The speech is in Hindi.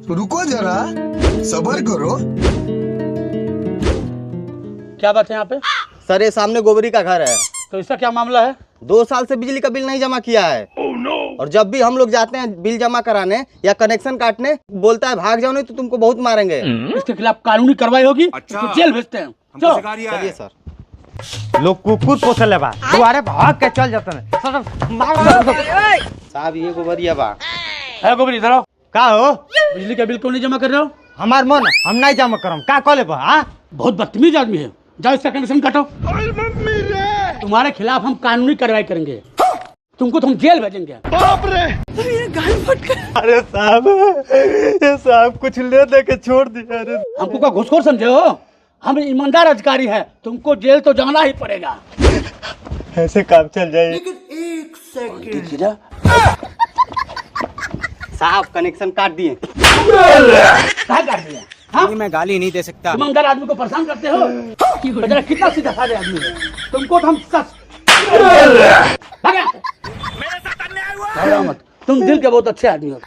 रुको जरा, सब्र करो। क्या बात है यहाँ पे? सर ये सामने गोबरी का घर है। तो इसका क्या मामला है? 2 साल से बिजली का बिल नहीं जमा किया है। और जब भी हम लोग जाते हैं बिल जमा कराने या कनेक्शन काटने, बोलता है भाग जाओ नहीं तो तुमको बहुत मारेंगे। इसके खिलाफ कानूनी कार्रवाई होगी। अच्छा। तो जेल भेजते हैं। चलो चलिए सर। लोग कुकुर पोसले बा, दुआरे भाग के चल जाते हैं। साहब ये गोबरिया बा। है गोबरी, इधर आओ। का हो? बिजली का बिल क्यों नहीं जमा कर रहे हो? हमार मन हम नहीं जमा करम। का कॉले बा? हाँ बहुत बदतमीज आदमी है। जाओ इसका कनेक्शन काटो। तुम्हारे खिलाफ हम कानूनी कार्रवाई करेंगे। तुमको तो हम जेल भेजेंगे। अरे साहब, ये साहब कुछ ले दे के छोड़ दिया। अरे हमको क्या घुसखोर समझे हो? हम ईमानदार अधिकारी है। तुमको जेल तो जाना ही पड़ेगा। ऐसे काम चल जाए। साहब कनेक्शन काट दिए। क्या कर दिया? हाँ? मैं गाली नहीं दे सकता। ईमानदार आदमी को परेशान करते हो। जरा कितना सीधा साधे आदमी है। तुमको तो हम भागे। घबराओ मत, तुम दिल के बहुत अच्छे आदमी हो।